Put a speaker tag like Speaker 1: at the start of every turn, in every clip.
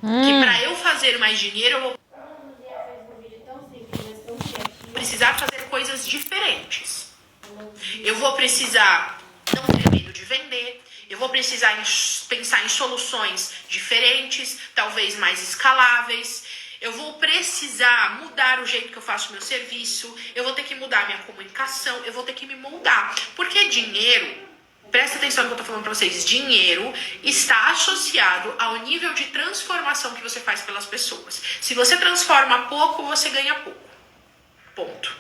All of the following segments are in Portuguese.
Speaker 1: que para eu fazer mais dinheiro eu vou precisar fazer coisas diferentes. Eu vou precisar não ter medo de vender. Eu vou precisar pensar em soluções diferentes, talvez mais escaláveis. Eu vou precisar mudar o jeito que eu faço meu serviço. Eu vou ter que mudar minha comunicação. Eu vou ter que me moldar. Porque dinheiro, presta atenção no que eu tô falando pra vocês, dinheiro está associado ao nível de transformação que você faz pelas pessoas. Se você transforma pouco, você ganha pouco. Ponto.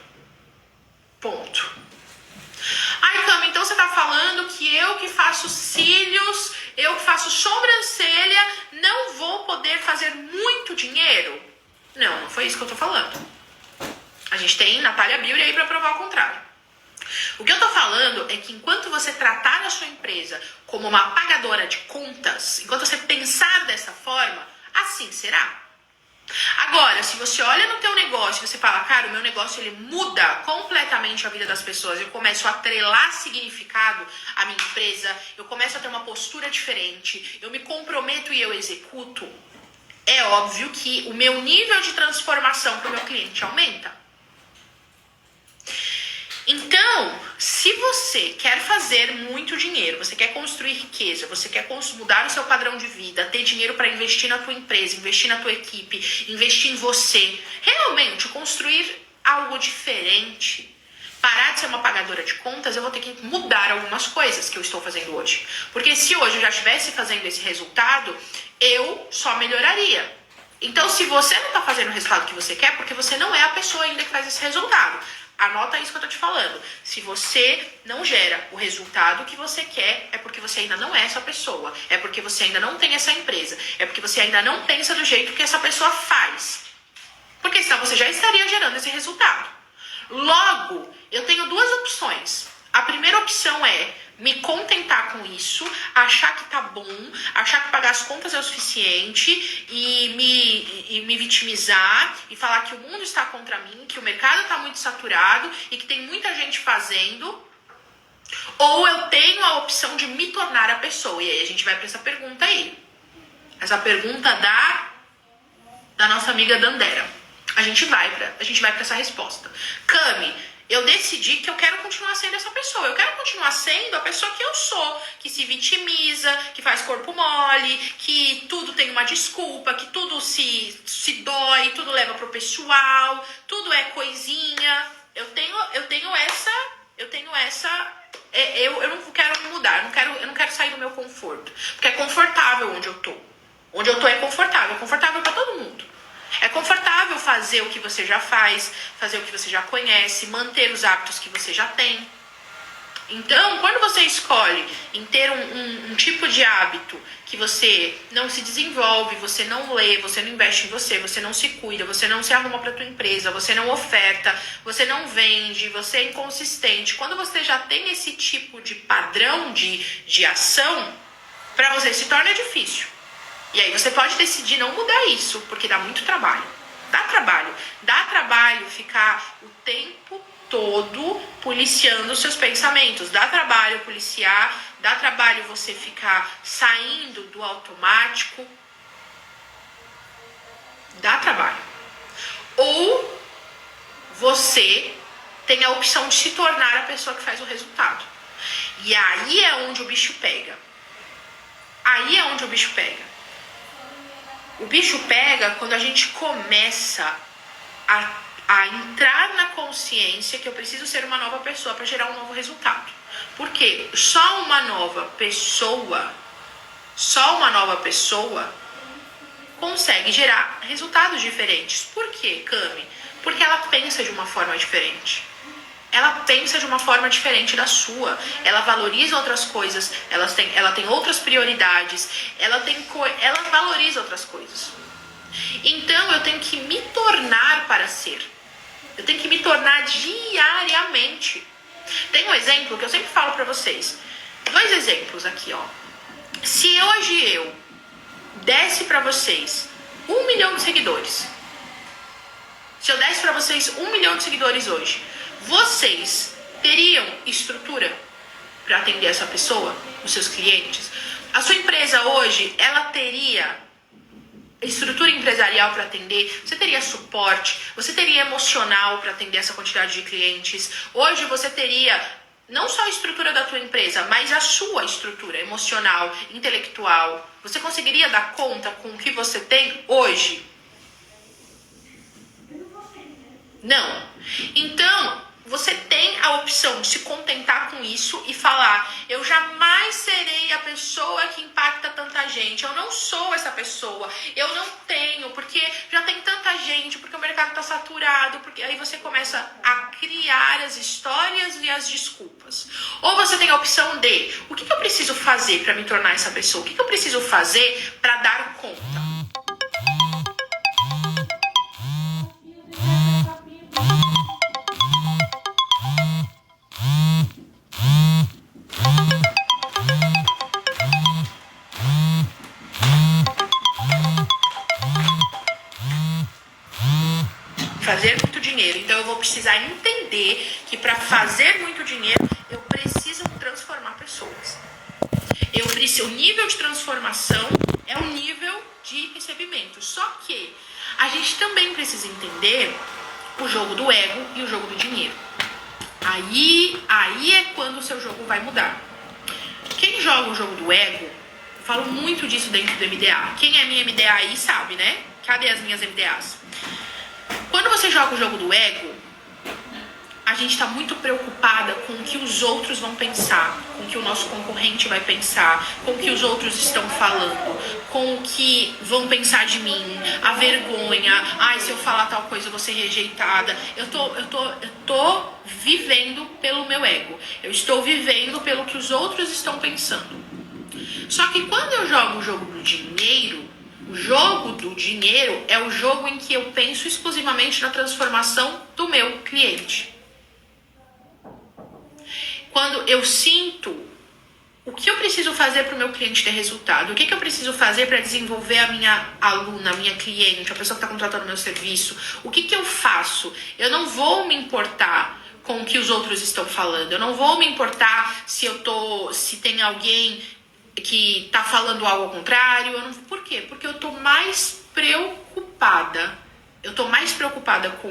Speaker 1: Ai, Cami, então você tá falando que eu que faço cílios, eu que faço sobrancelha, não vou poder fazer muito dinheiro? Não foi isso que eu tô falando. A gente tem Natália Biuri aí pra provar o contrário. O que eu tô falando é que enquanto você tratar a sua empresa como uma pagadora de contas, enquanto você pensar dessa forma, assim será. Agora, se você olha no teu negócio e você fala, cara, o meu negócio ele muda completamente a vida das pessoas, eu começo a atrelar significado à minha empresa, eu começo a ter uma postura diferente, eu me comprometo e eu executo, é óbvio que o meu nível de transformação para o meu cliente aumenta. Então, se você quer fazer muito dinheiro, você quer construir riqueza, você quer mudar o seu padrão de vida, ter dinheiro para investir na tua empresa, investir na tua equipe, investir em você, realmente construir algo diferente, parar de ser uma pagadora de contas, eu vou ter que mudar algumas coisas que eu estou fazendo hoje. Porque se hoje eu já estivesse fazendo esse resultado, eu só melhoraria. Então, se você não está fazendo o resultado que você quer, porque você não é a pessoa ainda que faz esse resultado. Anota isso que eu tô te falando. Se você não gera o resultado que você quer, é porque você ainda não é essa pessoa. É porque você ainda não tem essa empresa. É porque você ainda não pensa do jeito que essa pessoa faz. Porque senão você já estaria gerando esse resultado. Logo, eu tenho duas opções. A primeira opção é me contentar com isso, achar que tá bom, achar que pagar as contas é o suficiente e me vitimizar e falar que o mundo está contra mim, que o mercado está muito saturado e que tem muita gente fazendo. Ou eu tenho a opção de me tornar a pessoa. E aí a gente vai para essa pergunta aí. Essa pergunta da nossa amiga Dandera. A gente vai para essa resposta. Cami, eu decidi que eu quero continuar sendo essa pessoa. Eu quero continuar sendo a pessoa que eu sou. Que se vitimiza, que faz corpo mole, que tudo tem uma desculpa, que tudo se dói, tudo leva pro pessoal, tudo é coisinha. Eu tenho essa... Eu não quero me mudar, eu não quero sair do meu conforto. Porque é confortável onde eu tô. Onde eu tô é confortável pra todo mundo. É confortável fazer o que você já faz, fazer o que você já conhece, manter os hábitos que você já tem. Então, quando você escolhe em ter um tipo de hábito que você não se desenvolve, você não lê, você não investe em você, você não se cuida, você não se arruma para tua empresa, você não oferta, você não vende, você é inconsistente. Quando você já tem esse tipo de padrão de ação, para você se torna difícil. E aí você pode decidir não mudar isso, porque dá muito trabalho. Dá trabalho ficar o tempo todo policiando os seus pensamentos. Dá trabalho policiar, dá trabalho você ficar saindo do automático. Dá trabalho. Ou você tem a opção de se tornar a pessoa que faz o resultado. E aí é onde o bicho pega. O bicho pega quando a gente começa a entrar na consciência que eu preciso ser uma nova pessoa para gerar um novo resultado. Porque só uma nova pessoa consegue gerar resultados diferentes. Por quê, Cami? Porque ela pensa de uma forma diferente. Ela pensa de uma forma diferente da sua. Ela valoriza outras coisas. Ela tem outras prioridades. Ela valoriza outras coisas. Então, eu tenho que me tornar para ser. Eu tenho que me tornar diariamente. Tem um exemplo que eu sempre falo para vocês. 2 exemplos aqui, ó. Se hoje eu desse para vocês 1 milhão de seguidores. Se eu desse para vocês 1 milhão de seguidores hoje, vocês teriam estrutura para atender essa pessoa, os seus clientes? A sua empresa hoje, ela teria estrutura empresarial para atender, você teria suporte, você teria emocional para atender essa quantidade de clientes. Hoje você teria não só a estrutura da tua empresa, mas a sua estrutura emocional, intelectual. Você conseguiria dar conta com o que você tem hoje? Não. Então, você tem a opção de se contentar com isso e falar: eu jamais serei a pessoa que impacta tanta gente, eu não sou essa pessoa, eu não tenho, porque já tem tanta gente, porque o mercado está saturado, porque aí você começa a criar as histórias e as desculpas. Ou você tem a opção de: o que eu preciso fazer para me tornar essa pessoa? O que eu preciso fazer para dar conta? Fazer muito dinheiro. Então eu vou precisar entender que para fazer muito dinheiro eu preciso transformar pessoas. O nível de transformação é o nível de recebimento. Só que a gente também precisa entender o jogo do ego e o jogo do dinheiro. Aí é quando o seu jogo vai mudar. Quem joga o jogo do ego, eu falo muito disso dentro do MDA. Quem é minha MDA aí sabe, né? Cadê as minhas MDAs? Quando você joga o jogo do ego, a gente está muito preocupada com o que os outros vão pensar, com o que o nosso concorrente vai pensar, com o que os outros estão falando, com o que vão pensar de mim, a vergonha, se eu falar tal coisa eu vou ser rejeitada. Eu tô vivendo pelo meu ego, eu estou vivendo pelo que os outros estão pensando. Só que quando eu jogo o jogo do dinheiro, o jogo do dinheiro é o jogo em que eu penso exclusivamente na transformação do meu cliente. Quando eu sinto o que eu preciso fazer para o meu cliente ter resultado, o que eu preciso fazer para desenvolver a minha aluna, a minha cliente, a pessoa que está contratando o meu serviço, o que eu faço? Eu não vou me importar com o que os outros estão falando, eu não vou me importar se tem alguém que tá falando algo ao contrário. Por quê? Porque eu tô mais preocupada. Eu tô mais preocupada com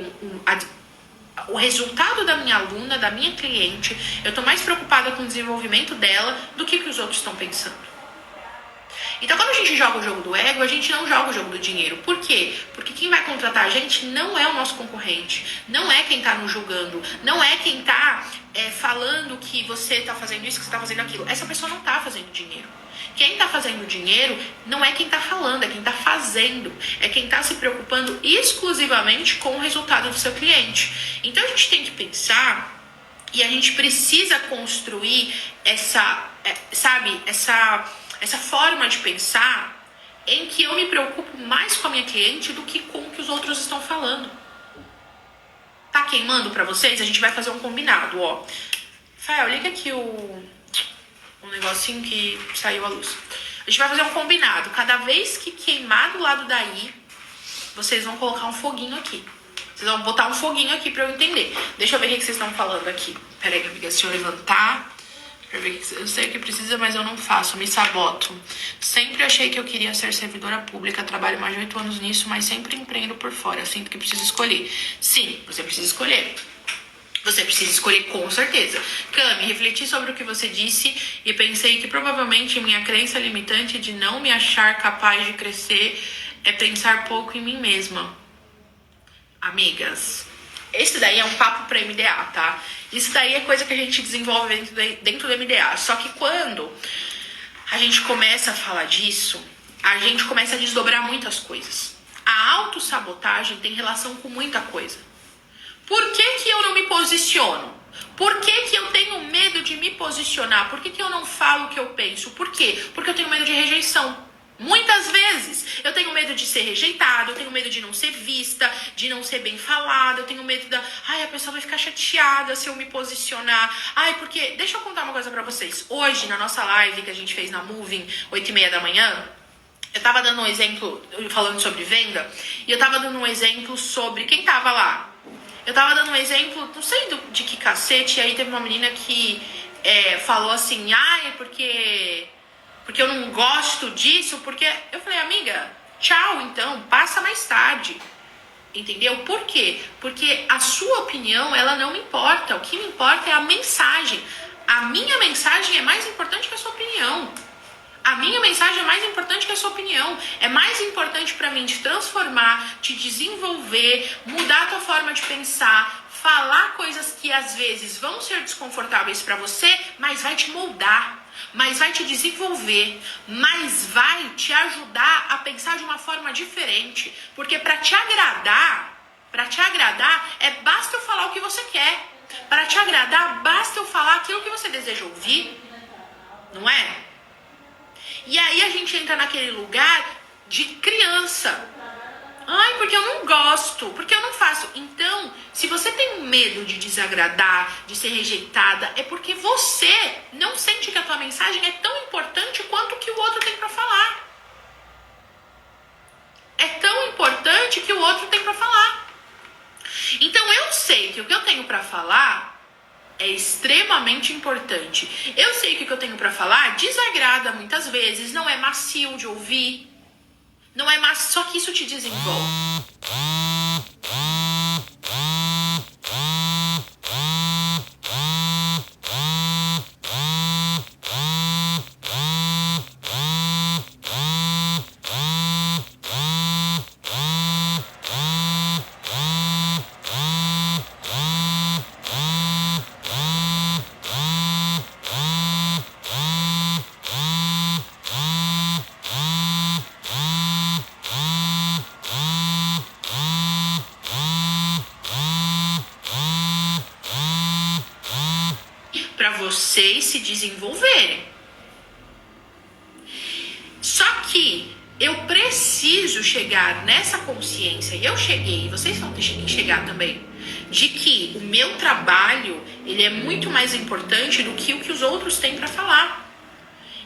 Speaker 1: o resultado da minha aluna, da minha cliente. Eu tô mais preocupada com o desenvolvimento dela do que os outros estão pensando. Então, quando a gente joga o jogo do ego, a gente não joga o jogo do dinheiro. Por quê? Porque quem vai contratar a gente não é o nosso concorrente, não é quem tá nos julgando, não é quem tá falando que você tá fazendo isso, que você tá fazendo aquilo. Essa pessoa não tá fazendo dinheiro. Quem tá fazendo dinheiro não é quem tá falando, é quem tá fazendo. É quem tá se preocupando exclusivamente com o resultado do seu cliente. Então, a gente tem que pensar e a gente precisa construir essa forma de pensar em que eu me preocupo mais com a minha cliente do que com o que os outros estão falando. Tá queimando pra vocês? A gente vai fazer um combinado, ó. Fael, liga aqui um negocinho que saiu a luz. A gente vai fazer um combinado. Cada vez que queimar do lado daí, vocês vão colocar um foguinho aqui. Vocês vão botar um foguinho aqui pra eu entender. Deixa eu ver o que vocês estão falando aqui. Pera aí, amiga, se eu levantar... Eu sei o que precisa, mas eu não faço, me saboto. Sempre achei que eu queria ser servidora pública, trabalho mais de 8 anos nisso, mas sempre empreendo por fora. Sinto que preciso escolher. Sim, você precisa escolher. Você precisa escolher com certeza. Cami, refleti sobre o que você disse e pensei que provavelmente minha crença limitante de não me achar capaz de crescer é pensar pouco em mim mesma. Amigas, esse daí é um papo para MDA, tá? Isso daí é coisa que a gente desenvolve dentro do MDA. Só que quando a gente começa a falar disso, a gente começa a desdobrar muitas coisas. A autossabotagem tem relação com muita coisa. Por que eu não me posiciono? Por que eu tenho medo de me posicionar? Por que eu não falo o que eu penso? Por quê? Porque eu tenho medo de rejeição. Muitas vezes eu tenho medo de ser rejeitado, eu tenho medo de não ser vista, de não ser bem falada, eu tenho medo a pessoa vai ficar chateada se eu me posicionar. Porque, deixa eu contar uma coisa pra vocês. Hoje, na nossa live que a gente fez na Moving, 8h30 da manhã, eu tava dando um exemplo, falando sobre venda, e eu tava dando um exemplo sobre quem tava lá. Eu tava dando um exemplo, não sei de que cacete, e aí teve uma menina que falou assim, porque eu não gosto disso, porque... Eu falei, amiga, Tchau, então, passa mais tarde. Entendeu? Por quê? Porque a sua opinião, ela não me importa. O que me importa é a mensagem. A minha mensagem é mais importante que a sua opinião. A minha mensagem é mais importante que a sua opinião. É mais importante para mim te transformar, te desenvolver, mudar a tua forma de pensar, falar coisas que às vezes vão ser desconfortáveis para você, mas vai te moldar, mas vai te desenvolver, mas vai te ajudar a pensar de uma forma diferente. Porque para te agradar, basta eu falar o que você quer. Para te agradar, basta eu falar aquilo que você deseja ouvir, não é? E aí a gente entra naquele lugar de criança. Ai, porque eu não gosto, porque eu não faço. Então, se você tem medo de desagradar, de ser rejeitada, é porque você não sente que a tua mensagem é tão importante quanto o que o outro tem para falar. É tão importante que o outro tem para falar. Então, eu sei que o que eu tenho para falar é extremamente importante. Eu sei que o que eu tenho para falar desagrada muitas vezes, não é macio de ouvir, não é macio, só que isso te desenvolve. Para vocês se desenvolverem. Só que eu preciso chegar nessa consciência, e eu cheguei, e vocês vão ter que chegar também, de que o meu trabalho, ele é muito mais importante do que o que os outros têm para falar.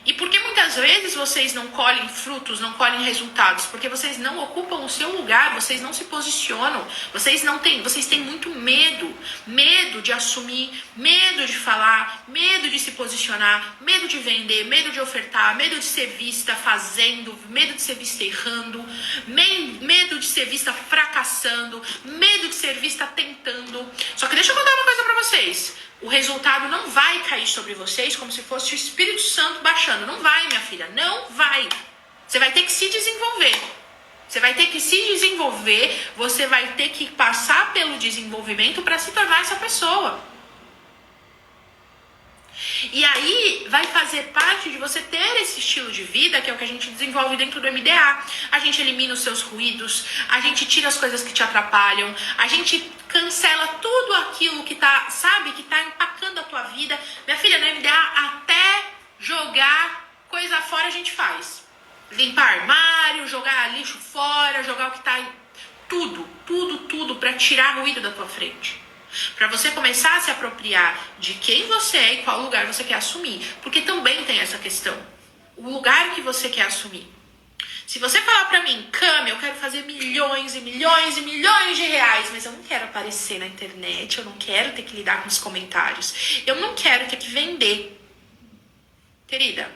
Speaker 1: E porque muitas vezes vocês não colhem frutos, não colhem resultados, porque vocês não ocupam o seu lugar, vocês não se posicionam, vocês têm muito medo de assumir, medo de falar, medo de se posicionar, medo de vender, medo de ofertar, medo de ser vista fazendo, medo de ser vista errando, medo de ser vista fracassando, medo de ser vista tentando. Só que deixa eu contar uma coisa pra vocês. O resultado não vai cair sobre vocês como se fosse o Espírito Santo baixando. Não vai, minha filha, não vai. Você vai ter que se desenvolver. Você vai ter que se desenvolver, você vai ter que passar pelo desenvolvimento para se tornar essa pessoa. E aí vai fazer parte de você ter esse estilo de vida, que é o que a gente desenvolve dentro do MDA. A gente elimina os seus ruídos, a gente tira as coisas que te atrapalham, a gente cancela tudo aquilo que tá, sabe, que tá empacando a tua vida. Minha filha, no MDA, até jogar coisa fora a gente faz. Limpar armário, jogar lixo fora, jogar o que tá... Tudo pra tirar ruído da tua frente. Pra você começar a se apropriar de quem você é e qual lugar você quer assumir. Porque também tem essa questão. O lugar que você quer assumir. Se você falar pra mim, Cami, eu quero fazer milhões e milhões e milhões de reais, mas eu não quero aparecer na internet, eu não quero ter que lidar com os comentários, eu não quero ter que vender. Querida,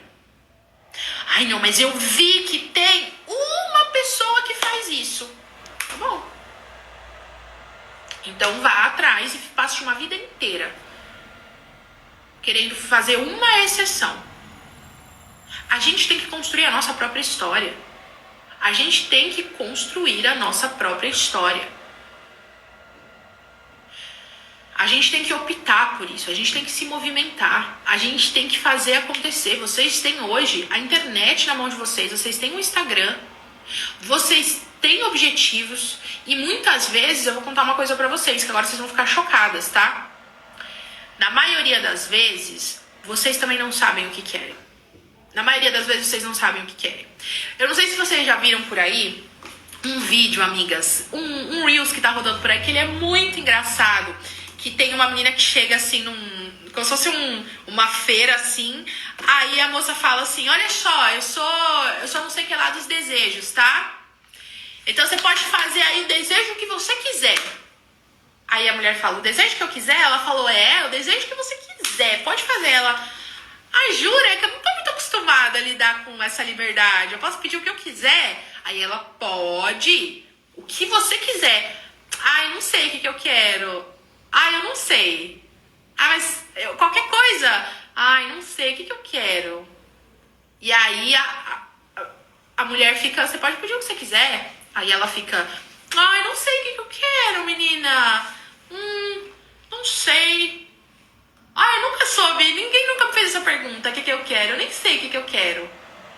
Speaker 1: ai não, mas eu vi que tem uma pessoa que faz isso. Tá bom. Então vá atrás e passe uma vida inteira querendo fazer uma exceção. A gente tem que construir a nossa própria história. A gente tem que construir a nossa própria história. A gente tem que optar por isso, a gente tem que se movimentar, a gente tem que fazer acontecer. Vocês têm hoje a internet na mão de vocês, vocês têm o Instagram, vocês têm objetivos e muitas vezes eu vou contar uma coisa pra vocês, que agora vocês vão ficar chocadas, tá? Na maioria das vezes, vocês também não sabem o que querem. Na maioria das vezes vocês não sabem o que querem. Eu não sei se vocês já viram por aí um vídeo, amigas, um Reels que tá rodando por aí, que ele é muito engraçado. Que tem uma menina que chega assim como se fosse uma feira assim. Aí a moça fala assim, olha só, eu só não sei o que lá dos desejos, tá? Então você pode fazer aí o desejo que você quiser. Aí a mulher fala, o desejo que eu quiser? Ela falou, o desejo que você quiser, pode fazer. Ela, jura? É que eu não tô muito acostumada a lidar com essa liberdade. Eu posso pedir o que eu quiser? Aí ela pode o que você quiser. Ai, não sei o que eu quero. Ai, eu não sei. Ah, mas qualquer coisa. Ai, não sei o que eu quero. E aí a mulher fica, você pode pedir o que você quiser. Aí ela fica, ai, não sei o que eu quero, menina. Não sei. Ai, eu nunca soube, ninguém nunca me fez essa pergunta, o que eu quero. Eu nem sei o que eu quero.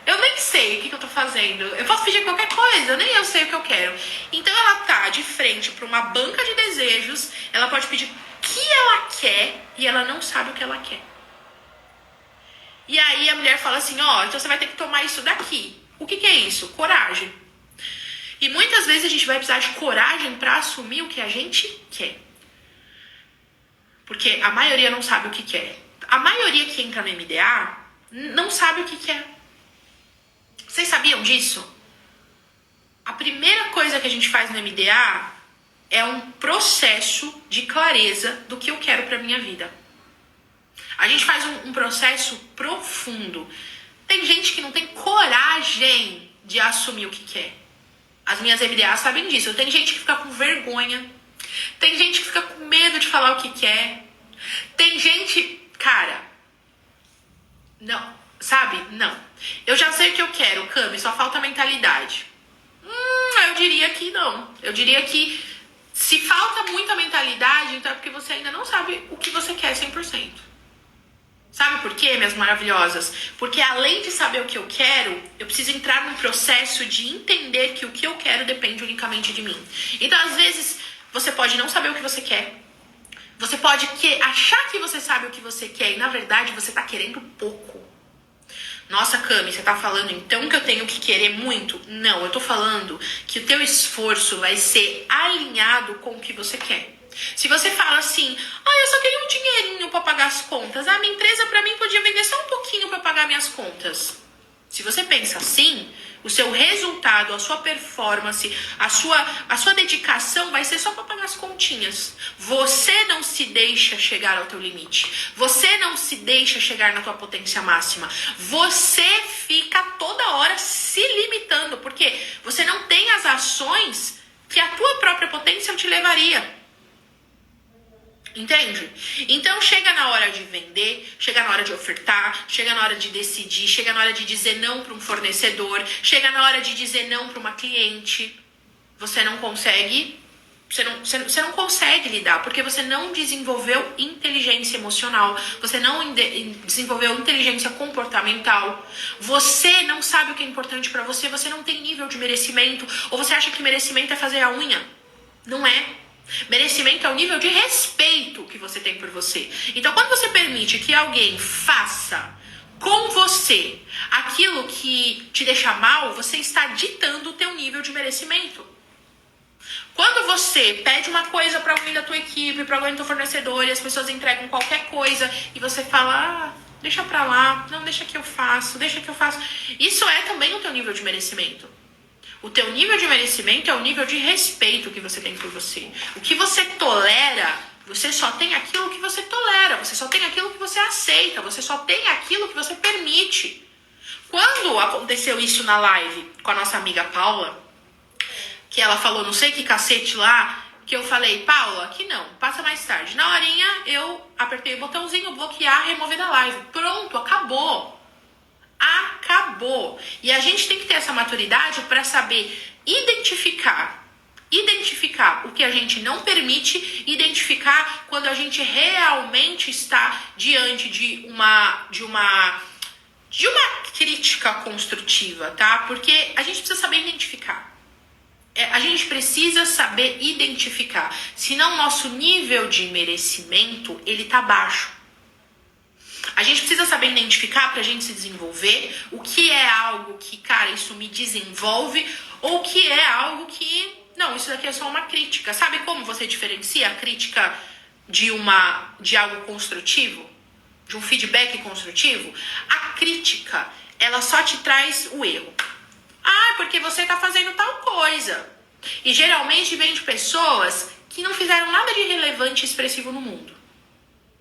Speaker 1: Eu nem sei o que eu tô fazendo. Eu posso pedir qualquer coisa, nem eu sei o que eu quero. Então ela tá de frente pra uma banca de desejos, ela pode pedir o que ela quer e ela não sabe o que ela quer. E aí a mulher fala assim, ó, então você vai ter que tomar isso daqui. O que é isso? Coragem. E muitas vezes a gente vai precisar de coragem pra assumir o que a gente quer. Porque a maioria não sabe o que quer. A maioria que entra no MDA não sabe o que quer. Vocês sabiam disso? A primeira coisa que a gente faz no MDA é um processo de clareza do que eu quero pra minha vida. A gente faz um processo profundo. Tem gente que não tem coragem de assumir o que quer. As minhas MDAs sabem disso. Tem gente que fica com vergonha. Tem gente que fica com medo de falar o que quer. Tem gente... Cara... Não. Sabe? Não. Eu já sei o que eu quero, Cami. Só falta mentalidade. Eu diria que não. Eu diria que se falta muita mentalidade, então é porque você ainda não sabe o que você quer 100%. Sabe por quê, minhas maravilhosas? Porque além de saber o que eu quero, eu preciso entrar num processo de entender que o que eu quero depende unicamente de mim. Então, às vezes, você pode não saber o que você quer. Você pode achar que você sabe o que você quer e, na verdade, você tá querendo pouco. Nossa, Cami, você tá falando então que eu tenho que querer muito? Não, eu tô falando que o teu esforço vai ser alinhado com o que você quer. Se você fala assim, eu só queria um dinheirinho pra pagar as contas. Minha empresa pra mim podia vender só um pouquinho pra pagar minhas contas. Se você pensa assim, o seu resultado, a sua performance, a sua dedicação vai ser só pra pagar as continhas. Você não se deixa chegar ao teu limite. Você não se deixa chegar na tua potência máxima. Você fica toda hora se limitando, porque você não tem as ações que a tua própria potência te levaria. Entende? Então chega na hora de vender, chega na hora de ofertar, chega na hora de decidir, chega na hora de dizer não para um fornecedor, chega na hora de dizer não para uma cliente. Você não consegue lidar, porque você não desenvolveu inteligência emocional, você não desenvolveu inteligência comportamental, você não sabe o que é importante para você, você não tem nível de merecimento, ou você acha que merecimento é fazer a unha. Não é. Merecimento é o nível de respeito que você tem por você. Então, quando você permite que alguém faça com você aquilo que te deixa mal, você está ditando o teu nível de merecimento. Quando você pede uma coisa para alguém da tua equipe, para alguém do teu fornecedor, e as pessoas entregam qualquer coisa, e você fala, deixa pra lá, não, deixa que eu faço, isso é também o teu nível de merecimento. O teu nível de merecimento é o nível de respeito que você tem por você. O que você tolera, você só tem aquilo que você tolera. Você só tem aquilo que você aceita. Você só tem aquilo que você permite. Quando aconteceu isso na live com a nossa amiga Paula, que ela falou não sei que cacete lá, que eu falei, Paula, aqui não, passa mais tarde. Na horinha eu apertei o botãozinho, bloquear, remover da live. Pronto, acabou. Acabou. E a gente tem que ter essa maturidade para saber identificar o que a gente não permite, identificar quando a gente realmente está diante de uma crítica construtiva, tá? Porque a gente precisa saber identificar. A gente precisa saber identificar. Senão, nosso nível de merecimento, ele tá baixo. A gente precisa saber identificar pra gente se desenvolver o que é algo que, cara, isso me desenvolve ou o que é algo que, não, isso daqui é só uma crítica. Sabe como você diferencia a crítica de algo construtivo? De um feedback construtivo? A crítica, ela só te traz o erro. Porque você tá fazendo tal coisa. E geralmente vem de pessoas que não fizeram nada de relevante e expressivo no mundo.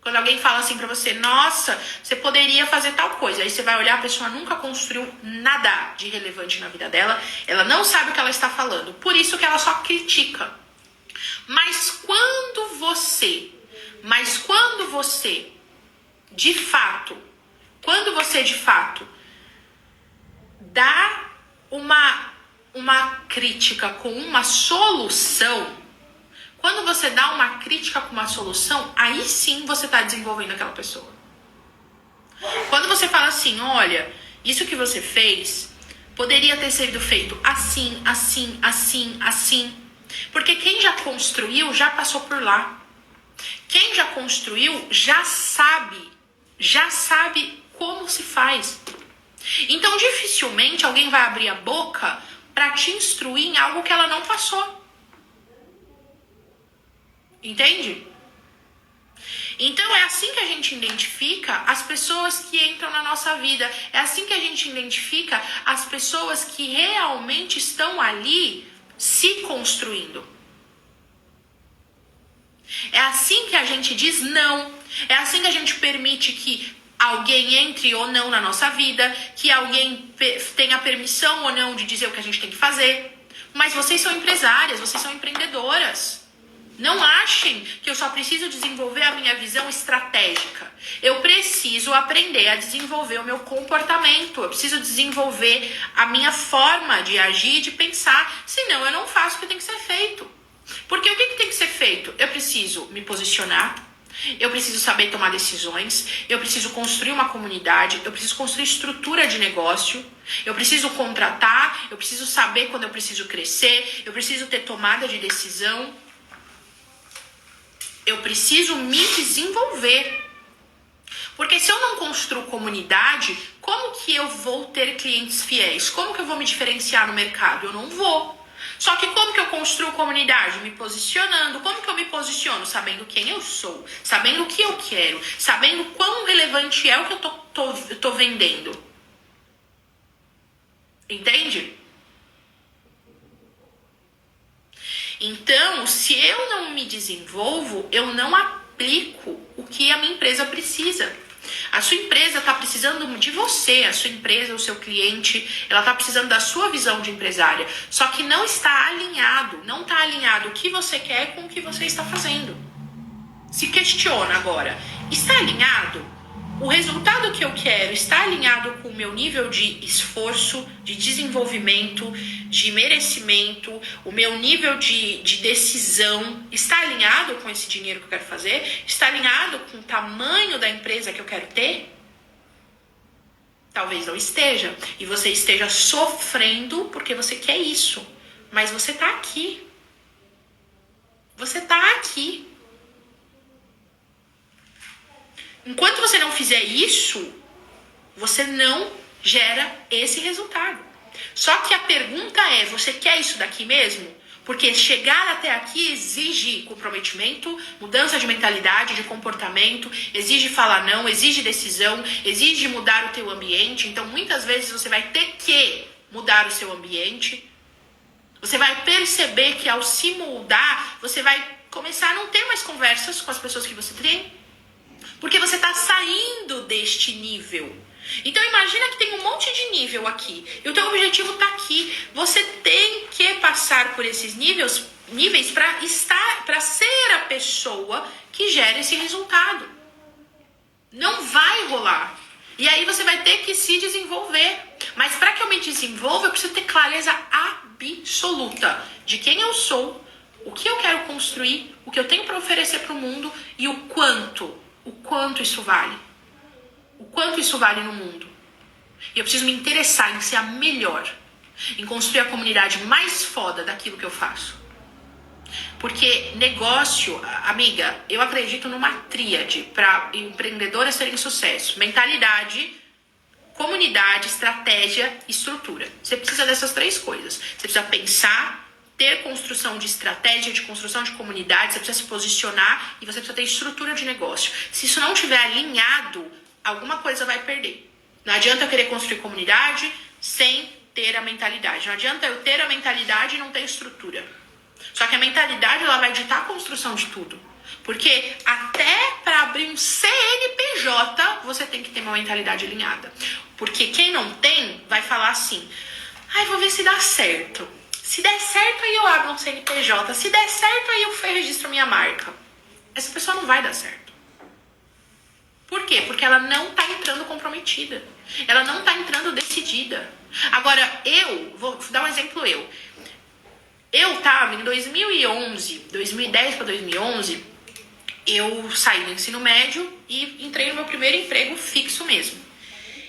Speaker 1: Quando alguém fala assim pra você, nossa, você poderia fazer tal coisa. Aí você vai olhar, a pessoa nunca construiu nada de relevante na vida dela. Ela não sabe o que ela está falando. Por isso que ela só critica. Mas quando você, de fato, dá uma crítica com uma solução, quando você dá uma crítica com uma solução, aí sim você está desenvolvendo aquela pessoa. Quando você fala assim, olha, isso que você fez poderia ter sido feito assim, assim, assim, assim. Porque quem já construiu já passou por lá. Quem já construiu já sabe como se faz. Então dificilmente alguém vai abrir a boca para te instruir em algo que ela não passou. Entende? Então é assim que a gente identifica as pessoas que entram na nossa vida. É assim que a gente identifica as pessoas que realmente estão ali se construindo. É assim que a gente diz não. É assim que a gente permite que alguém entre ou não na nossa vida, que alguém tenha permissão ou não de dizer o que a gente tem que fazer. Mas vocês são empresárias, vocês são empreendedoras. Não achem que eu só preciso desenvolver a minha visão estratégica. Eu preciso aprender a desenvolver o meu comportamento. Eu preciso desenvolver a minha forma de agir e de pensar. Senão eu não faço o que tem que ser feito. Porque o que tem que ser feito? Eu preciso me posicionar. Eu preciso saber tomar decisões. Eu preciso construir uma comunidade. Eu preciso construir estrutura de negócio. Eu preciso contratar. Eu preciso saber quando eu preciso crescer. Eu preciso ter tomada de decisão. Eu preciso me desenvolver. Porque se eu não construo comunidade, como que eu vou ter clientes fiéis? Como que eu vou me diferenciar no mercado? Eu não vou. Só que como que eu construo comunidade? Me posicionando. Como que eu me posiciono? Sabendo quem eu sou. Sabendo o que eu quero. Sabendo quão relevante é o que eu tô vendendo. Entende? Então, se eu não me desenvolvo, eu não aplico o que a minha empresa precisa. A sua empresa está precisando de você, a sua empresa, o seu cliente, ela está precisando da sua visão de empresária. Só que não está alinhado, o que você quer com o que você está fazendo. Se questiona agora, está alinhado? O resultado que eu quero está alinhado com o meu nível de esforço, de desenvolvimento, de merecimento, o meu nível de decisão está alinhado com esse dinheiro que eu quero fazer? Está alinhado com o tamanho da empresa que eu quero ter? Talvez não esteja. E você esteja sofrendo porque você quer isso. Mas você está aqui. Você está aqui. Enquanto você não fizer isso, você não gera esse resultado. Só que a pergunta é, você quer isso daqui mesmo? Porque chegar até aqui exige comprometimento, mudança de mentalidade, de comportamento, exige falar não, exige decisão, exige mudar o teu ambiente. Então, muitas vezes você vai ter que mudar o seu ambiente. Você vai perceber que ao se moldar, você vai começar a não ter mais conversas com as pessoas que você tem. Porque você está saindo deste nível. Então imagina que tem um monte de nível aqui. E o teu objetivo está aqui. Você tem que passar por esses níveis para ser a pessoa que gera esse resultado. Não vai rolar. E aí você vai ter que se desenvolver. Mas para que eu me desenvolva, eu preciso ter clareza absoluta de quem eu sou, o que eu quero construir, o que eu tenho para oferecer para o mundo e o quanto isso vale. O quanto isso vale no mundo. E eu preciso me interessar em ser a melhor. Em construir a comunidade mais foda daquilo que eu faço. Porque negócio, amiga, eu acredito numa tríade para empreendedoras terem sucesso. Mentalidade, comunidade, estratégia, estrutura. Você precisa dessas três coisas. Você precisa pensar, ter construção de estratégia, de construção de comunidade, você precisa se posicionar e você precisa ter estrutura de negócio. Se isso não estiver alinhado, alguma coisa vai perder. Não adianta eu querer construir comunidade sem ter a mentalidade. Não adianta eu ter a mentalidade e não ter estrutura. Só que a mentalidade ela vai ditar a construção de tudo. Porque até para abrir um CNPJ, você tem que ter uma mentalidade alinhada. Porque quem não tem, vai falar assim, ai, vou ver se dá certo. Se der certo, aí eu abro um CNPJ. Se der certo, aí eu registro minha marca. Essa pessoa não vai dar certo. Por quê? Porque ela não tá entrando comprometida. Ela não tá entrando decidida. Agora, vou dar um exemplo eu tava em 2011, 2010 para 2011, eu saí do ensino médio e entrei no meu primeiro emprego fixo mesmo.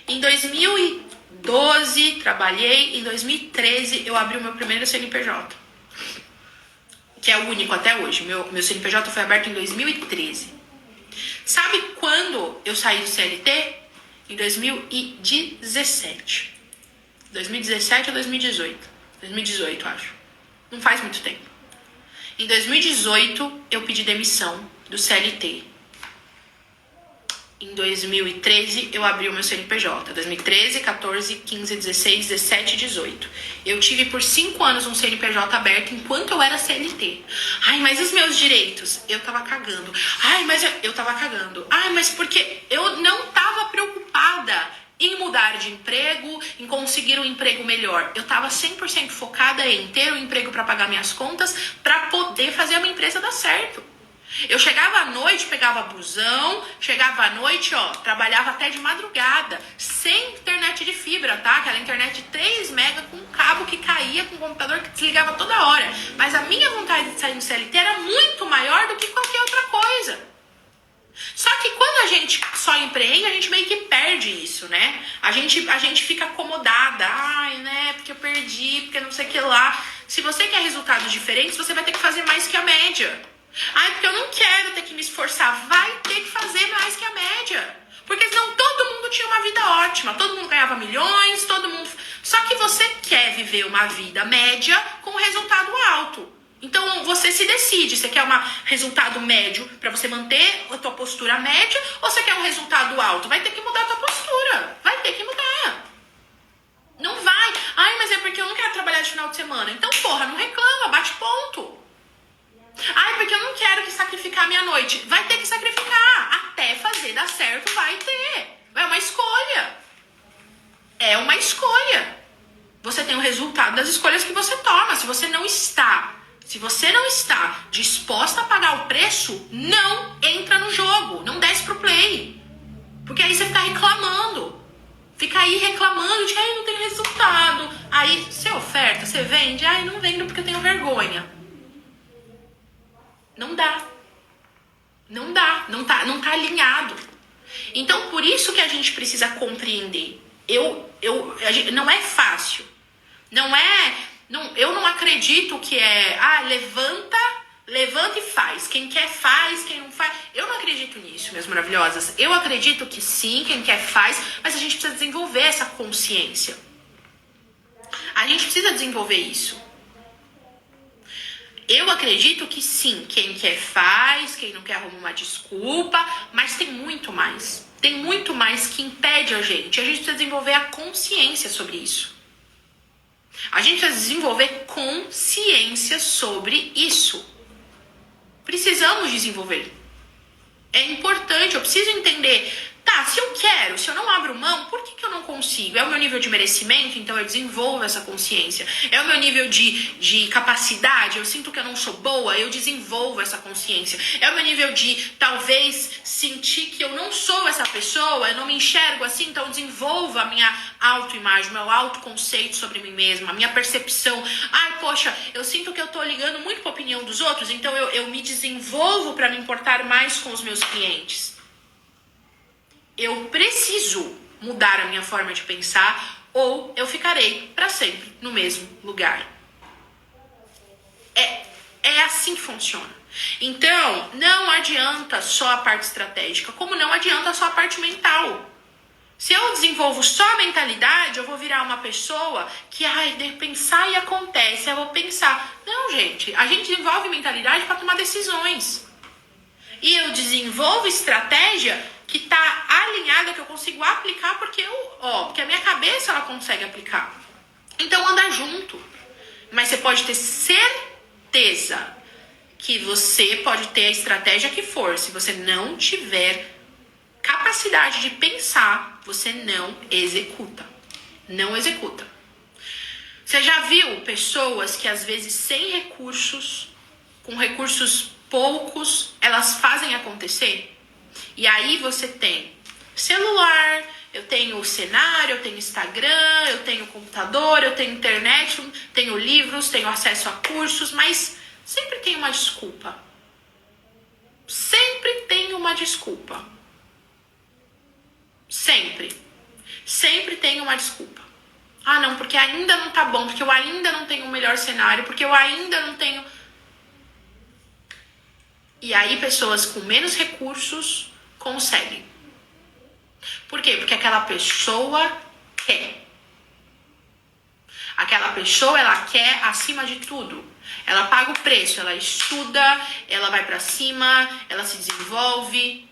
Speaker 1: Em 2012, trabalhei. Em 2013, eu abri o meu primeiro CNPJ. Que é o único até hoje. Meu CNPJ foi aberto em 2013. Sabe quando eu saí do CLT? Em 2017. 2017 ou 2018? 2018, acho. Não faz muito tempo. Em 2018, eu pedi demissão do CLT. Em 2013, eu abri o meu CNPJ. 2013, 14, 15, 16, 17, 18. Eu tive por 5 anos um CNPJ aberto enquanto eu era CLT. Ai, mas os meus direitos? Eu tava cagando. Ai, mas eu tava cagando. Ai, mas porque eu não tava preocupada em mudar de emprego, em conseguir um emprego melhor. Eu tava 100% focada em ter um emprego para pagar minhas contas, para poder fazer a minha empresa dar certo. Eu chegava à noite, pegava busão, chegava à noite, trabalhava até de madrugada, sem internet de fibra, tá? Aquela internet 3 mega com cabo que caía, com computador que desligava toda hora. Mas a minha vontade de sair no CLT era muito maior do que qualquer outra coisa. Só que quando a gente só empreende, a gente meio que perde isso, né? A gente fica acomodada, ai, né? Porque eu perdi, porque não sei o que lá. Se você quer resultados diferentes, você vai ter que fazer mais que a média. Ai, porque eu não quero ter que me esforçar. Vai ter que fazer mais que a média. Porque senão todo mundo tinha uma vida ótima. Todo mundo ganhava milhões, todo mundo... Só que você quer viver uma vida média com resultado alto. Então você se decide. Você quer um resultado médio para você manter a tua postura média, ou você quer um resultado alto? Vai ter que mudar a tua postura. Vai ter que mudar. Não vai. Ai, mas é porque eu não quero trabalhar de final de semana. Então, porra, não reclama, bate ponto. Ai, porque eu não quero que sacrificar a minha noite. Vai ter que sacrificar. Até fazer dar certo, vai ter. É uma escolha. É uma escolha. Você tem o resultado das escolhas que você toma. Se você não está disposta a pagar o preço, não entra no jogo. Não desce pro play. Porque aí você fica reclamando. Fica aí reclamando de que não tem resultado. Aí você oferta, você vende. Ai, não vendo porque eu tenho vergonha. Não dá. Não dá. Não tá alinhado. Então, por isso que a gente precisa compreender. Não é fácil. Eu não acredito que levanta e faz. Quem quer faz, quem não faz. Eu não acredito nisso, minhas maravilhosas. Eu acredito que sim, quem quer faz, mas a gente precisa desenvolver essa consciência. A gente precisa desenvolver isso. Eu acredito que sim, quem quer faz, quem não quer arruma uma desculpa, mas tem muito mais. Tem muito mais que impede a gente. A gente precisa desenvolver a consciência sobre isso. A gente precisa desenvolver consciência sobre isso. Precisamos desenvolver. É importante, eu preciso entender. Tá, se eu quero, se eu não abro mão, por que eu não consigo? É o meu nível de merecimento, então eu desenvolvo essa consciência. É o meu nível de capacidade, eu sinto que eu não sou boa, eu desenvolvo essa consciência. É o meu nível de, talvez, sentir que eu não sou essa pessoa, eu não me enxergo assim, então eu desenvolvo a minha autoimagem, meu autoconceito sobre mim mesma, a minha percepção. Ai, poxa, eu sinto que eu tô ligando muito pra opinião dos outros, então eu me desenvolvo para me importar mais com os meus clientes. Eu preciso mudar a minha forma de pensar ou eu ficarei para sempre no mesmo lugar. É assim que funciona. Então, não adianta só a parte estratégica, como não adianta só a parte mental. Se eu desenvolvo só a mentalidade, eu vou virar uma pessoa que, de pensar e acontece, eu vou pensar. Não, gente, a gente desenvolve mentalidade para tomar decisões. E eu desenvolvo estratégia que tá alinhada, que eu consigo aplicar porque a minha cabeça ela consegue aplicar. Então anda junto. Mas você pode ter certeza que você pode ter a estratégia que for. Se você não tiver capacidade de pensar, você não executa. Não executa. Você já viu pessoas que às vezes sem recursos, com recursos poucos, elas fazem acontecer? E aí você tem celular, eu tenho o cenário, eu tenho Instagram, eu tenho computador, eu tenho internet, tenho livros, tenho acesso a cursos, mas sempre tem uma desculpa. Sempre tem uma desculpa. Sempre. Sempre tem uma desculpa. Ah, não, porque ainda não tá bom, porque eu ainda não tenho o melhor cenário, porque eu ainda não tenho... E aí pessoas com menos recursos conseguem. Por quê? Porque aquela pessoa quer. Aquela pessoa, ela quer acima de tudo. Ela paga o preço, ela estuda, ela vai pra cima, ela se desenvolve.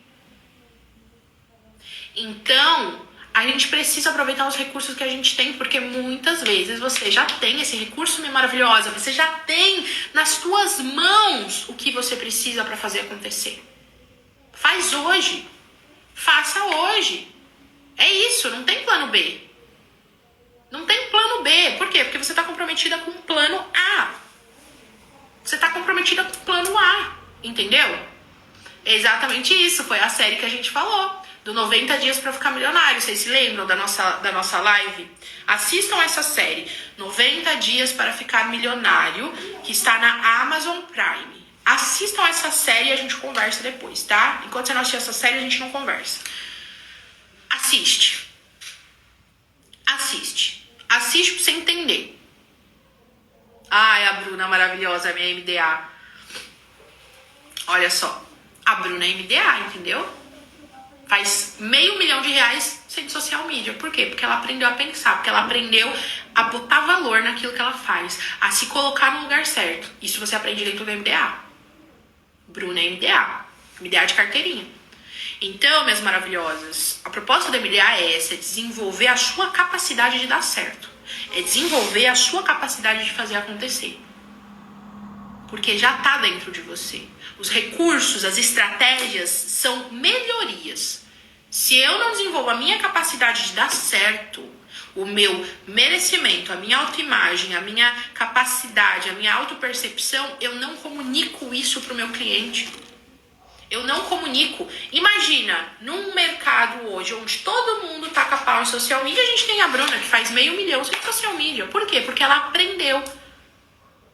Speaker 1: Então, a gente precisa aproveitar os recursos que a gente tem, porque muitas vezes você já tem esse recurso maravilhoso, você já tem nas suas mãos o que você precisa para fazer acontecer. Faz hoje. Faça hoje. É isso, não tem plano B. Não tem plano B. Por quê? Porque você está comprometida com o plano A. Você está comprometida com o plano A. Entendeu? É exatamente isso. Foi a série que a gente falou. Do 90 dias para ficar milionário. Vocês se lembram da nossa live? Assistam essa série. 90 dias para ficar milionário. Que está na Amazon Prime. Assistam essa série e a gente conversa depois, tá? Enquanto você não assistir essa série, a gente não conversa. Assiste. Assiste pra você entender. Ai, a Bruna maravilhosa, minha MDA. Olha só. A Bruna é MDA, entendeu? Faz R$500 mil sem social media. Por quê? Porque ela aprendeu a pensar. Porque ela aprendeu a botar valor naquilo que ela faz. A se colocar no lugar certo. Isso você aprende dentro do MDA. Bruna é MDA. MDA de carteirinha. Então, minhas maravilhosas, a proposta do MDA é essa. É desenvolver a sua capacidade de dar certo. É desenvolver a sua capacidade de fazer acontecer. Porque já tá dentro de você. Os recursos, as estratégias são melhorias. Se eu não desenvolvo a minha capacidade de dar certo, o meu merecimento, a minha autoimagem, a minha capacidade, a minha autopercepção, eu não comunico isso pro meu cliente. Eu não comunico. Imagina, num mercado hoje, onde todo mundo taca pau em social media, a gente tem a Bruna, que faz R$500 mil sem social media. Por quê? Porque ela aprendeu.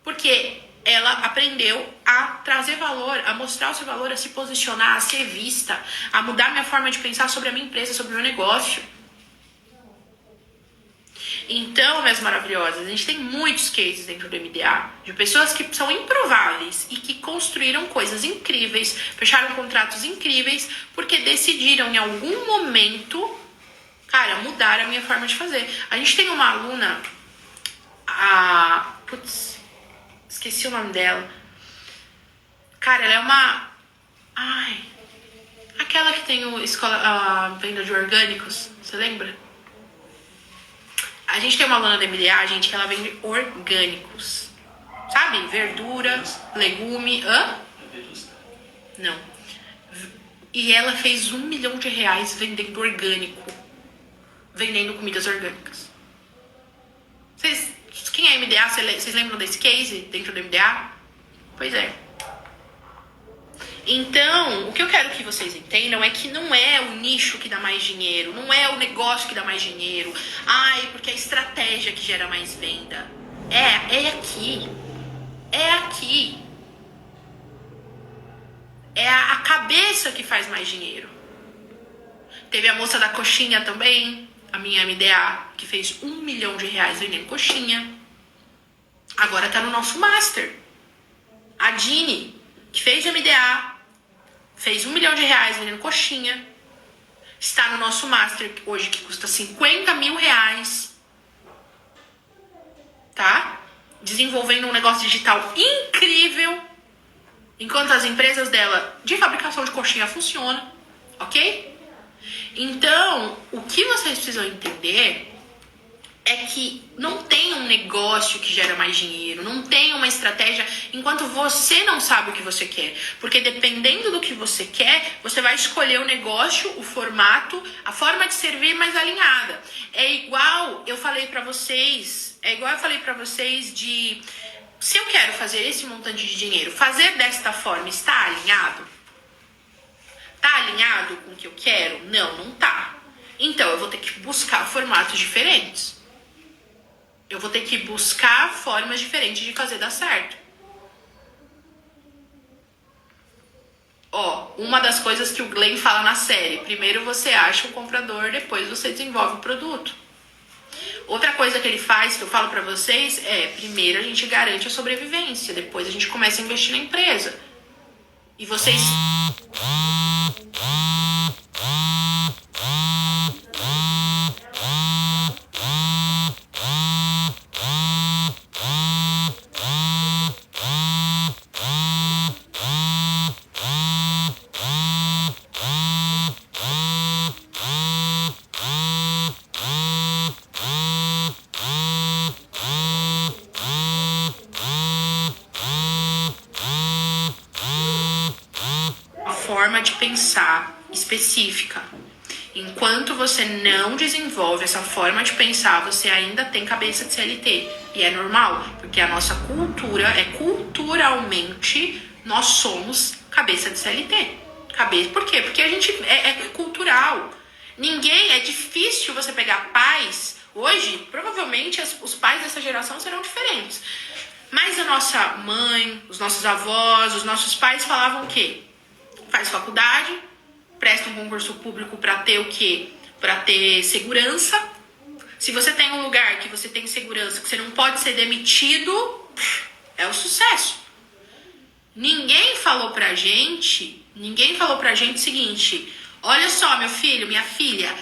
Speaker 1: Porque ela aprendeu a trazer valor, a mostrar o seu valor, a se posicionar, a ser vista, a mudar minha forma de pensar sobre a minha empresa, sobre o meu negócio. Então, minhas maravilhosas, a gente tem muitos cases dentro do MDA de pessoas que são improváveis e que construíram coisas incríveis, fecharam contratos incríveis, porque decidiram em algum momento, cara, mudar a minha forma de fazer. A gente tem uma aluna, esqueci o nome dela. Cara, ela é uma... aquela que tem a venda de orgânicos, você lembra? A gente tem uma aluna da MDA, gente, que ela vende orgânicos. Sabe? Verduras, legume. Não. E ela fez R$1 milhão vendendo orgânico. Vendendo comidas orgânicas. Quem é MDA? Vocês lembram desse case dentro do MDA? Pois é. Então, o que eu quero que vocês entendam é que não é o nicho que dá mais dinheiro, não é o negócio que dá mais dinheiro, porque é a estratégia que gera mais venda. É aqui. É aqui. É a cabeça que faz mais dinheiro. Teve a moça da coxinha também, a minha MDA, que fez R$1 milhão vendendo coxinha. Agora tá no nosso Master. A Dini, que fez de MDA, fez R$1 milhão vendendo coxinha. Está no nosso Master hoje, que custa R$50 mil. Tá? Desenvolvendo um negócio digital incrível. Enquanto as empresas dela de fabricação de coxinha funcionam. Ok? Então, o que vocês precisam entender é que não tem um negócio que gera mais dinheiro, não tem uma estratégia enquanto você não sabe o que você quer. Porque dependendo do que você quer, você vai escolher o negócio, o formato, a forma de servir mais alinhada. É igual eu falei pra vocês de se eu quero fazer esse montante de dinheiro, fazer desta forma está alinhado? Tá alinhado com o que eu quero? Não, não tá. Então eu vou ter que buscar formatos diferentes. Eu vou ter que buscar formas diferentes de fazer dar certo. Ó, uma das coisas que o Glenn fala na série: primeiro você acha o comprador, depois você desenvolve o produto. Outra coisa que ele faz, que eu falo pra vocês, é: primeiro a gente garante a sobrevivência, depois a gente começa a investir na empresa. E vocês... forma de pensar específica. Enquanto você não desenvolve essa forma de pensar, você ainda tem cabeça de CLT. E é normal, porque a nossa cultura culturalmente, nós somos cabeça de CLT. Por quê? Porque a gente é cultural. É difícil você pegar pais. Hoje, provavelmente, os pais dessa geração serão diferentes. Mas a nossa mãe, os nossos avós, os nossos pais falavam o quê? Faz faculdade, presta um concurso público para ter o quê? Para ter segurança. Se você tem um lugar que você tem segurança, que você não pode ser demitido, é o sucesso. Ninguém falou pra gente o seguinte: olha só, meu filho, minha filha,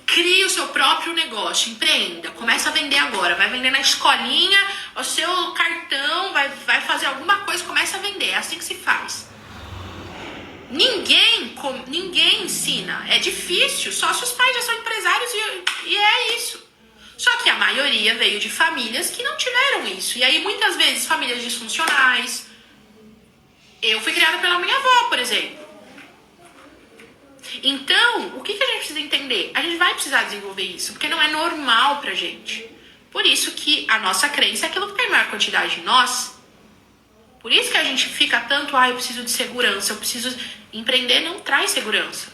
Speaker 1: crie o seu próprio negócio, empreenda, começa a vender agora, vai vender na escolinha, o seu cartão, vai fazer alguma coisa, começa a vender, é assim que se faz. Ninguém ensina, é difícil, só se os pais já são empresários e é isso. Só que a maioria veio de famílias que não tiveram isso, e aí muitas vezes famílias disfuncionais. Eu fui criada pela minha avó, por exemplo. Então, o que a gente precisa entender? A gente vai precisar desenvolver isso, porque não é normal pra gente. Por isso que a nossa crença é aquilo que tem maior quantidade de nós. Por isso que a gente fica tanto, eu preciso de segurança, eu preciso... Empreender não traz segurança,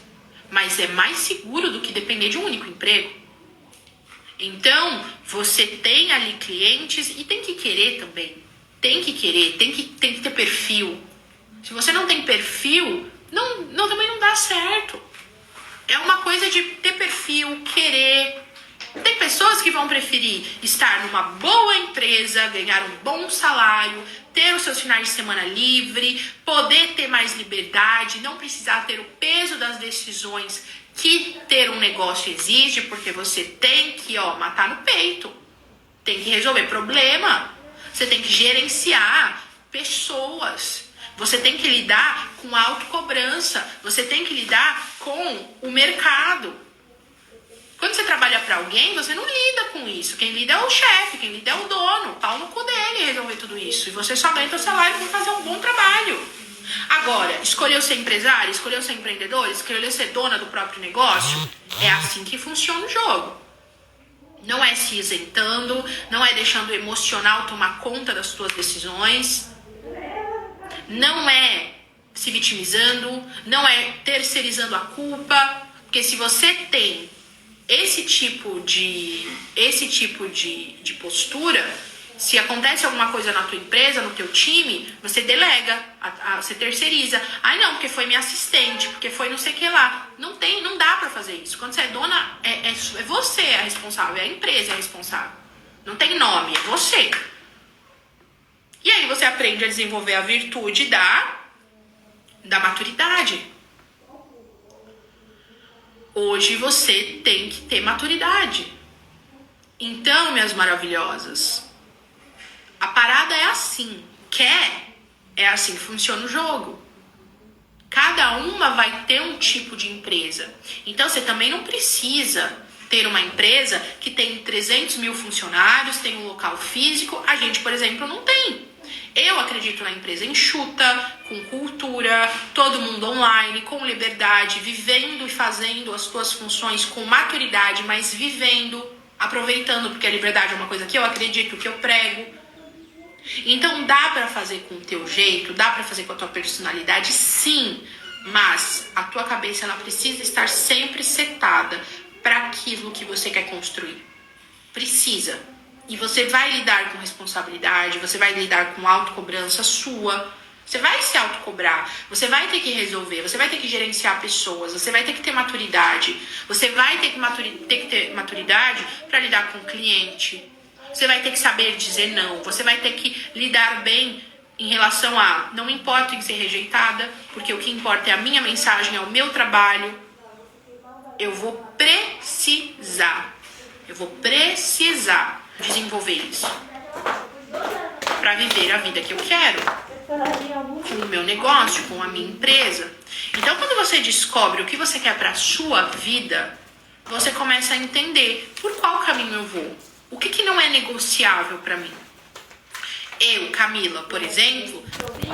Speaker 1: mas é mais seguro do que depender de um único emprego. Então, você tem ali clientes e tem que querer também. Tem que querer, tem que ter perfil. Se você não tem perfil, também não dá certo. É uma coisa de ter perfil, querer. Tem pessoas que vão preferir estar numa boa empresa, ganhar um bom salário, ter os seus finais de semana livre, poder ter mais liberdade, não precisar ter o peso das decisões que ter um negócio exige, porque você tem que matar no peito, tem que resolver problema, você tem que gerenciar pessoas, você tem que lidar com autocobrança, você tem que lidar com o mercado. Quando você trabalha para alguém, você não lida com isso. Quem lida é o chefe, quem lida é o dono. Pau no cu dele resolver tudo isso. E você só aumenta o salário para fazer um bom trabalho. Agora, escolheu ser empresário, escolheu ser empreendedor, escolheu ser dona do próprio negócio, é assim que funciona o jogo. Não é se isentando, não é deixando o emocional tomar conta das suas decisões, não é se vitimizando, não é terceirizando a culpa, porque se você tem esse tipo de postura, se acontece alguma coisa na tua empresa, no teu time, você delega, você terceiriza. Não, porque foi minha assistente, porque foi não sei o que lá. Não dá pra fazer isso. Quando você é dona, é você a responsável, é a empresa a responsável. Não tem nome, é você. E aí você aprende a desenvolver a virtude da maturidade. Hoje você tem que ter maturidade. Então, minhas maravilhosas, a parada é assim. É assim que funciona o jogo. Cada uma vai ter um tipo de empresa. Então, você também não precisa ter uma empresa que tem 300 mil funcionários, tem um local físico. A gente, por exemplo, não tem. Eu acredito na empresa enxuta, com cultura, todo mundo online, com liberdade, vivendo e fazendo as suas funções com maturidade, mas vivendo, aproveitando, porque a liberdade é uma coisa que eu acredito, que eu prego. Então dá pra fazer com o teu jeito, dá pra fazer com a tua personalidade, sim, mas a tua cabeça ela precisa estar sempre setada para aquilo que você quer construir. Precisa. E você vai lidar com responsabilidade, você vai lidar com autocobrança sua. Você vai se autocobrar, você vai ter que resolver, você vai ter que gerenciar pessoas, você vai ter que ter maturidade, você vai ter que ter maturidade para lidar com o cliente. Você vai ter que saber dizer não, você vai ter que lidar bem em relação a não importa em ser rejeitada, porque o que importa é a minha mensagem, é o meu trabalho. Eu vou precisar desenvolver isso para viver a vida que eu quero, com o meu negócio, com a minha empresa. Então, quando você descobre o que você quer para a sua vida, você começa a entender por qual caminho eu vou, o que não é negociável para mim. Eu, Camila, por exemplo,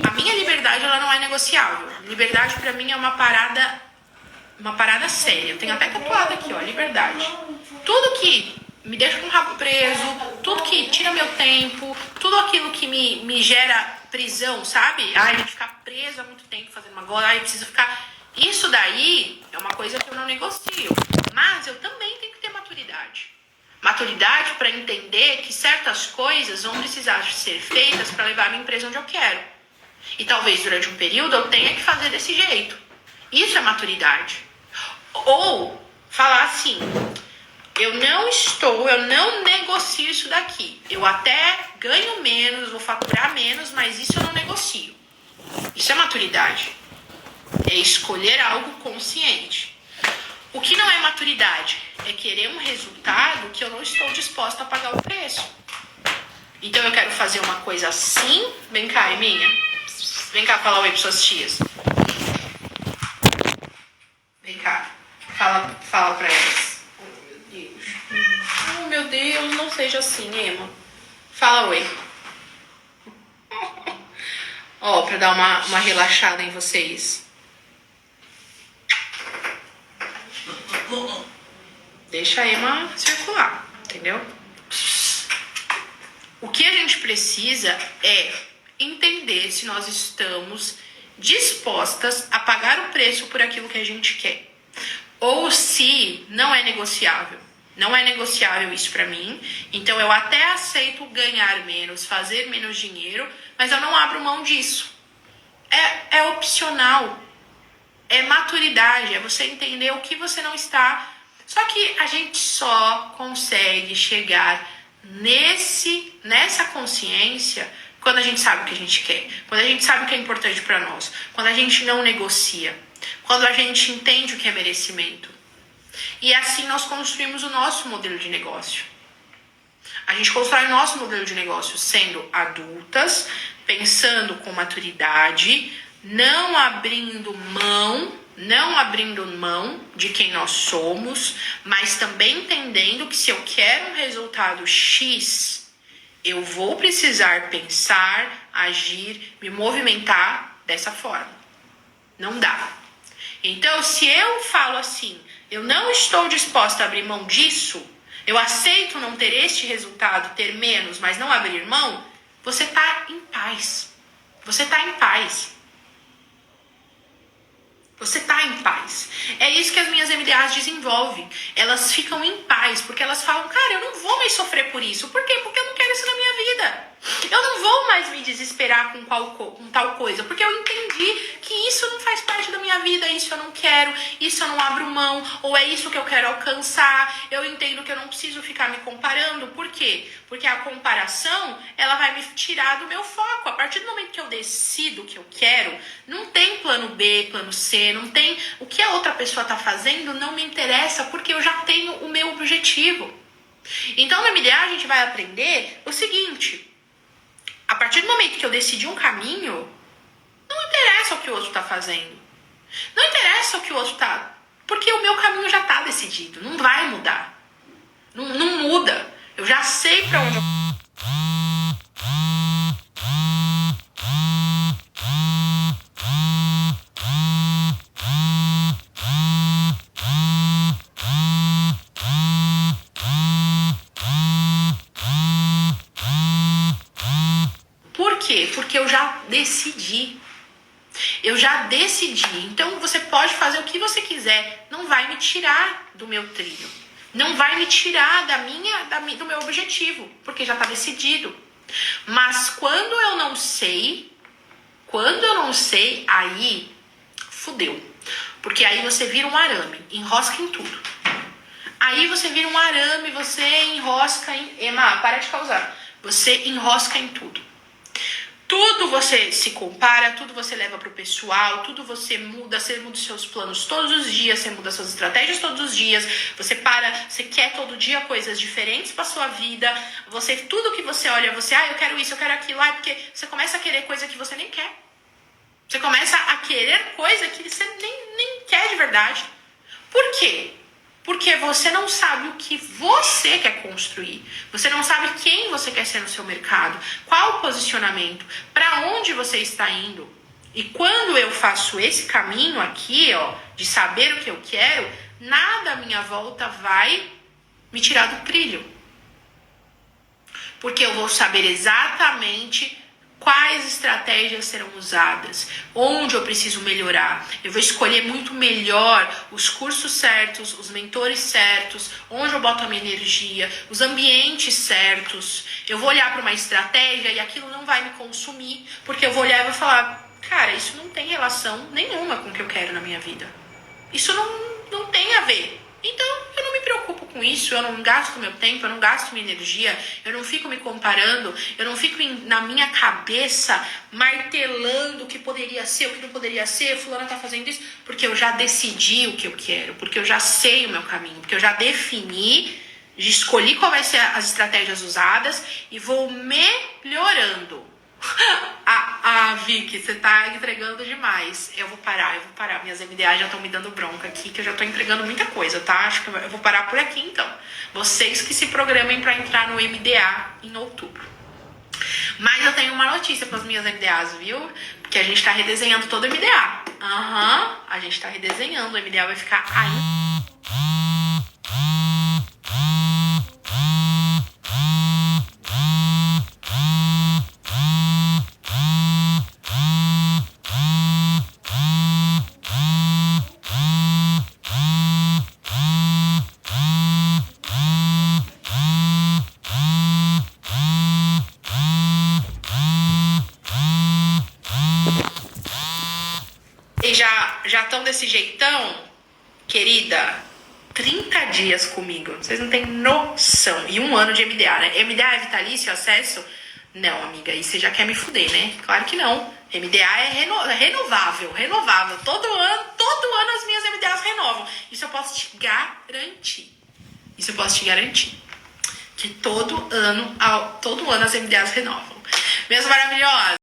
Speaker 1: a minha liberdade ela não é negociável. Liberdade para mim é uma parada séria. Eu tenho até tatuado aqui, ó, liberdade. Tudo que me deixa com o rabo preso, tudo que tira meu tempo, tudo aquilo que me gera prisão, sabe? Ai, de ficar preso há muito tempo fazendo uma coisa, ai, preciso ficar... Isso daí é uma coisa que eu não negocio. Mas eu também tenho que ter maturidade. Maturidade para entender que certas coisas vão precisar ser feitas para levar a minha empresa onde eu quero. E talvez durante um período eu tenha que fazer desse jeito. Isso é maturidade. Ou falar assim, eu não negocio isso daqui. Eu até ganho menos, vou faturar menos, mas isso eu não negocio. Isso é maturidade. É escolher algo consciente. O que não é maturidade? É querer um resultado que eu não estou disposta a pagar o preço. Então eu quero fazer uma coisa assim. Vem cá, Eminha. Vem cá falar oi para suas tias. Vem cá. Fala para elas. Oh, meu Deus, não seja assim, Emma. Fala oi. Ó, para dar uma relaxada em vocês. Deixa a Emma circular, entendeu? O que a gente precisa é entender se nós estamos dispostas a pagar o preço por aquilo que a gente quer. Ou se não é negociável. Não é negociável isso pra mim, então eu até aceito ganhar menos, fazer menos dinheiro, mas eu não abro mão disso. É opcional. É maturidade, é você entender o que você não está. Só que a gente só consegue chegar nessa consciência quando a gente sabe o que a gente quer, quando a gente sabe o que é importante para nós, quando a gente não negocia, quando a gente entende o que é merecimento. E assim nós construímos o nosso modelo de negócio. A gente constrói o nosso modelo de negócio sendo adultas, pensando com maturidade, não abrindo mão de quem nós somos, mas também entendendo que se eu quero um resultado X, eu vou precisar pensar, agir, me movimentar dessa forma. Não dá. Então, se eu falo assim, eu não estou disposta a abrir mão disso, eu aceito não ter este resultado, ter menos, mas não abrir mão, você está em paz. Você está em paz. Você está em paz. É isso que as minhas MDAs desenvolvem. Elas ficam em paz, porque elas falam, cara, eu não vou mais sofrer por isso. Por quê? Porque eu não quero isso na minha vida. Eu não vou mais me desesperar com tal coisa, porque eu entendi que isso não faz parte da minha vida, isso eu não quero, isso eu não abro mão, ou é isso que eu quero alcançar. Eu entendo que eu não preciso ficar me comparando. Por quê? Porque a comparação, ela vai me tirar do meu foco. A partir do momento que eu decido o que eu quero, não tem plano B, plano C, não tem o que a outra pessoa está fazendo, não me interessa, porque eu já tenho o meu objetivo. Então, no MDA, a gente vai aprender o seguinte: a partir do momento que eu decidi um caminho, não interessa o que o outro está fazendo. Não interessa o que o outro está... Porque o meu caminho já está decidido, não vai mudar. Não muda. Eu já sei pra onde eu... Por quê? Porque eu já decidi. Eu já decidi. Então você pode fazer o que você quiser. Não vai me tirar do meu trilho. Não vai me tirar do meu objetivo. Porque já está decidido. Mas quando eu não sei, aí fudeu. Porque aí você vira um arame. Enrosca em tudo. Aí você vira um arame, você enrosca em... Emma, para de causar. Você enrosca em tudo. Tudo você se compara, tudo você leva pro pessoal, tudo você muda os seus planos todos os dias, você muda suas estratégias todos os dias, você quer todo dia coisas diferentes pra sua vida, tudo que você olha, eu quero isso, eu quero aquilo, porque você começa a querer coisa que você nem quer. Você começa a querer coisa que você nem quer de verdade. Por quê? Porque você não sabe o que você quer construir. Você não sabe quem você quer ser no seu mercado. Qual o posicionamento. Para onde você está indo. E quando eu faço esse caminho aqui, de saber o que eu quero, nada à minha volta vai me tirar do trilho. Porque eu vou saber exatamente quais estratégias serão usadas, onde eu preciso melhorar. Eu vou escolher muito melhor os cursos certos, os mentores certos, onde eu boto a minha energia, os ambientes certos. Eu vou olhar para uma estratégia e aquilo não vai me consumir, porque eu vou olhar e vou falar, cara, isso não tem relação nenhuma com o que eu quero na minha vida. Isso não tem a ver. Então, eu não me preocupo com isso, eu não gasto meu tempo, eu não gasto minha energia, eu não fico me comparando, eu não fico na minha cabeça martelando o que poderia ser, o que não poderia ser, fulana tá fazendo isso, porque eu já decidi o que eu quero, porque eu já sei o meu caminho, porque eu já defini, escolhi qual vai ser as estratégias usadas e vou melhorando. Vicky, você tá entregando demais. Eu vou parar. Minhas MDA já estão me dando bronca aqui, que eu já tô entregando muita coisa, tá? Acho que eu vou parar por aqui, então. Vocês que se programem pra entrar no MDA em outubro. Mas eu tenho uma notícia pras minhas MDAs, viu? Porque a gente tá redesenhando todo o MDA. A gente tá redesenhando. O MDA vai ficar ainda... Já estão desse jeitão, querida, 30 dias comigo, vocês não têm noção, e 1 ano de MDA, né? MDA é vitalício, acesso? Não, amiga, aí você já quer me fuder, né? Claro que não, MDA é renovável, todo ano as minhas MDAs renovam, isso eu posso te garantir, que todo ano as MDAs renovam. Meus maravilhosos,